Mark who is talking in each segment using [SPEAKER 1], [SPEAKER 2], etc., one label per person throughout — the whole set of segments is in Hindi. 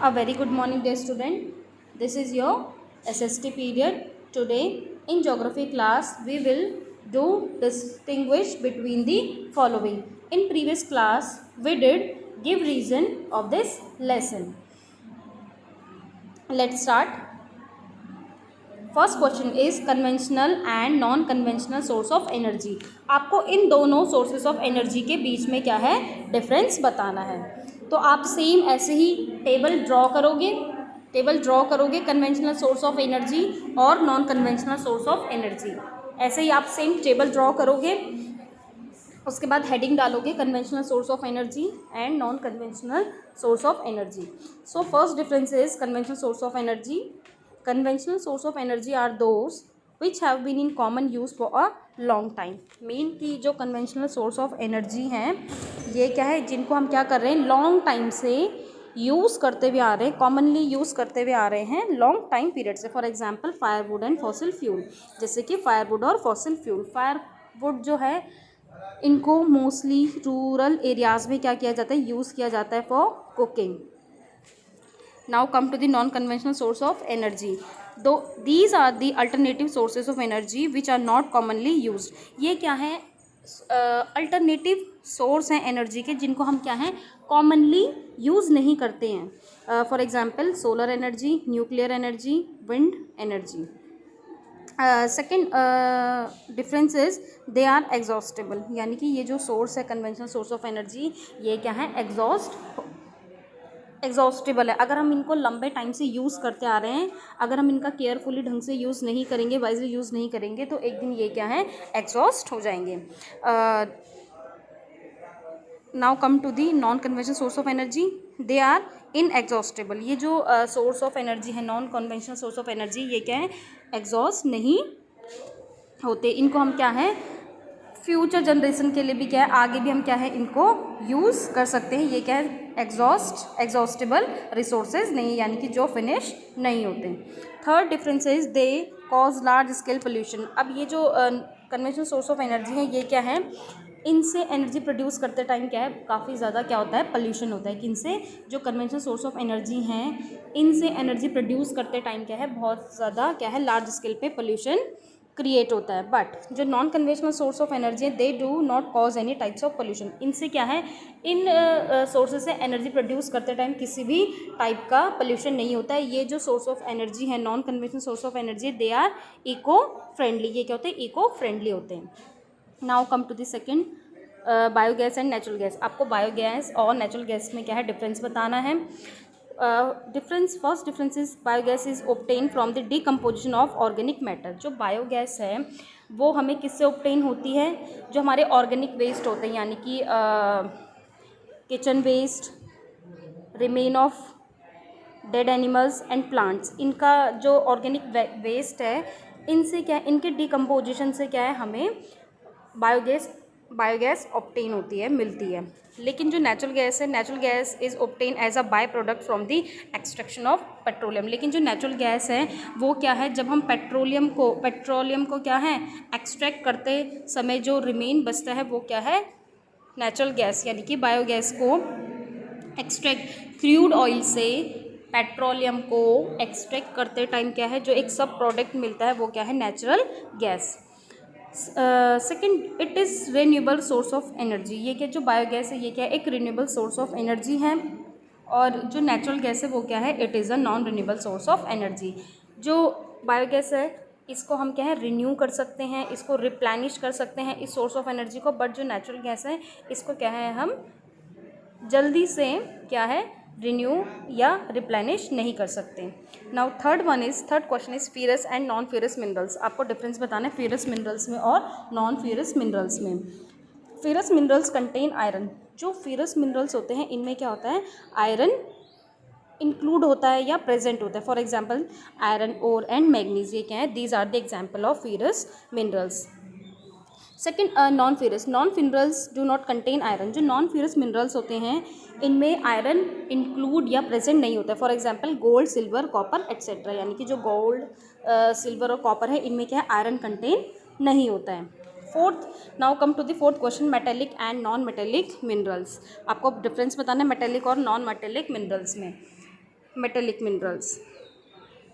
[SPEAKER 1] A very good morning, dear student. This is your SST period. Today in geography class we will do distinguish between the following. In previous class we did give reason of this lesson. Let's start. First question is conventional and non conventional source of energy. आपको इन दोनों सोर्सेज ऑफ एनर्जी के बीच में क्या है डिफरेंस बताना है. तो आप सेम ऐसे ही टेबल ड्रॉ करोगे कन्वेंशनल सोर्स ऑफ एनर्जी और non conventional source of energy. ऐसे ही आप सेम टेबल ड्रॉ करोगे, उसके बाद हेडिंग डालोगे conventional source of energy and non conventional source of energy. So first difference is conventional source of energy. Conventional source of energy are those which have been in common use for a long time. Main की जो conventional source of energy हैं ये क्या है, जिनको हम क्या कर रहे हैं लॉन्ग टाइम से यूज़ करते हुए आ रहे हैं, कॉमनली यूज़ करते हुए आ रहे हैं लॉन्ग टाइम पीरियड से. For example firewood and fossil fuel. जैसे कि फायरवुड और फॉसिल फ्यूल. फायरवुड जो है इनको मोस्टली रूरल एरियाज़ में क्या किया जाता है, यूज़ किया जाता है for cooking. Now come to the non-conventional source of energy. Though these are the alternative sources of energy which are not commonly used. ये क्या है, अल्टरनेटिव सोर्स हैं एनर्जी के जिनको हम क्या हैं कॉमनली यूज़ नहीं करते हैं. For example solar energy, nuclear energy, wind energy. Second difference is they are exhaustible. यानी कि ये जो सोर्स है कन्वेंशनल सोर्स ऑफ एनर्जी ये क्या है एग्जॉस्टेबल है. अगर हम इनको लंबे टाइम से यूज़ करते आ रहे हैं, अगर हम इनका केयरफुली ढंग से यूज़ नहीं करेंगे, वाइजली यूज़ नहीं करेंगे तो एक दिन ये क्या है एग्जॉस्ट हो जाएंगे. Now come to the non conventional source of energy. They are inexhaustible. ये जो सोर्स ऑफ एनर्जी है non conventional source of energy ये क्या है एग्जॉस्ट नहीं होते. इनको हम क्या है फ्यूचर जनरेशन के लिए भी क्या है आगे भी हम क्या है इनको यूज़ कर सकते हैं. ये क्या है एग्जॉस्टेबल रिसोर्सेज नहीं, यानी कि जो फिनिश नहीं होते. Third difference is they cause large scale pollution. अब ये जो कन्वेंशनल सोर्स ऑफ एनर्जी है ये क्या है, इनसे एनर्जी प्रोड्यूस करते टाइम क्या है काफ़ी ज़्यादा क्या होता है पोल्यूशन होता है. कि इनसे जो कन्वेंशनल सोर्स ऑफ एनर्जी हैं इनसे एनर्जी प्रोड्यूस करते टाइम क्या है बहुत ज़्यादा क्या है लार्ज स्केल पे पोल्यूशन क्रिएट होता है. बट जो non conventional source of energy है they do not cause any types of pollution. इनसे क्या है इन सोर्सेज से एनर्जी प्रोड्यूस करते टाइम किसी भी टाइप का पोल्यूशन नहीं होता है. ये जो सोर्स ऑफ एनर्जी है non conventional source of energy they are eco friendly. ये क्या होते हैं इको फ्रेंडली होते हैं. Now come to the second biogas and natural gas. आपको बायोगैस और नेचुरल गैस में क्या है डिफरेंस बताना है. First difference is biogas is obtain from the decomposition of organic matter. जो बायोगैस है वो हमें किससे ऑब्टेन होती है, जो हमारे ऑर्गेनिक वेस्ट होते हैं यानी कि kitchen waste, remain of dead animals and plants. इनका जो ऑर्गेनिक वेस्ट है इनसे क्या है इनके डिकम्पोजिशन से क्या है हमें बायोगैस ऑब्टेन होती है मिलती है. लेकिन जो नेचुरल गैस है natural gas is obtain as a by product from the extraction of petroleum. लेकिन जो नेचुरल गैस है वो क्या है जब हम पेट्रोलियम को क्या है एक्सट्रैक्ट करते समय जो रिमेन बचता है वो क्या है नेचुरल गैस यानी कि बायोगैस को एक्सट्रैक्ट क्रूड ऑयल से पेट्रोलियम को एक्सट्रैक्ट करते टाइम क्या है जो एक सब प्रोडक्ट मिलता है वो क्या है natural gas. Second it is renewable source of energy. ये क्या जो बायोगैस है ये क्या एक रिन्यूएबल सोर्स ऑफ एनर्जी है और जो नेचुरल गैस है वो क्या है it is a non renewable source of energy. जो बायोगैस है इसको हम क्या है रिन्यू कर सकते हैं, इसको रिप्लेनिश कर सकते हैं इस सोर्स ऑफ एनर्जी को. बट जो नेचुरल गैस है इसको क्या है हम जल्दी से क्या है रिन्यू या रिप्लेनिश नहीं कर सकते. Now third question is ferrous and non ferrous minerals. आपको डिफरेंस बताना है फेरस मिनरल्स में और नॉन फेरस मिनरल्स में. Ferrous minerals contain iron. जो फेरस मिनरल्स होते हैं इनमें क्या होता है आयरन इंक्लूड होता है या प्रेजेंट होता है. For example iron ore and manganese. ये क्या है these are the example of ferrous minerals. Second non ferrous do not contain iron. जो नॉन फेरस मिनरल्स होते हैं इनमें आयरन इंक्लूड या प्रेजेंट नहीं होता है. For example gold, silver, copper etcetera. यानी कि जो गोल्ड, सिल्वर और कॉपर है इनमें क्या है आयरन कंटेन नहीं होता है. Now come to the fourth question metallic and non metallic minerals. आपको डिफरेंस बताना है मेटेलिक और नॉन मेटेलिक मिनरल्स में. Metallic minerals.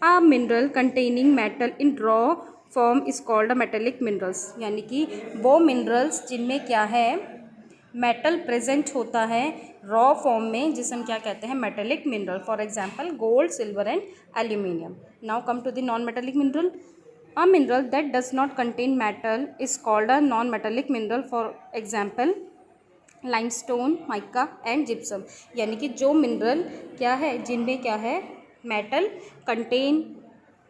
[SPEAKER 1] A mineral containing metal in raw form is called a metallic minerals, यानी कि वो मिनरल्स जिनमें क्या है मेटल प्रेजेंट होता है रॉ फॉर्म में, जिसे हम क्या कहते हैं metallic mineral. For example gold, silver and aluminium. Now come to the non metallic mineral. A mineral that does not contain metal is called a non-metallic mineral. For example limestone, mica and gypsum. यानी कि जो मिनरल क्या है जिनमें क्या है मेटल कंटेन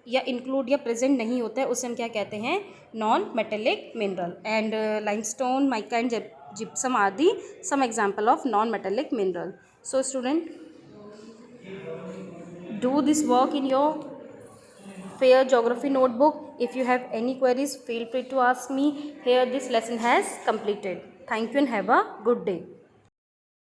[SPEAKER 1] या इंक्लूड या प्रेजेंट नहीं होता है उसे हम क्या कहते हैं non metallic mineral. And limestone, mica and gypsum are the some example of non metallic mineral. So student, do this work in your fair geography notebook. If you have any queries, feel free to ask me. Here this lesson has completed. Thank you and have a good day.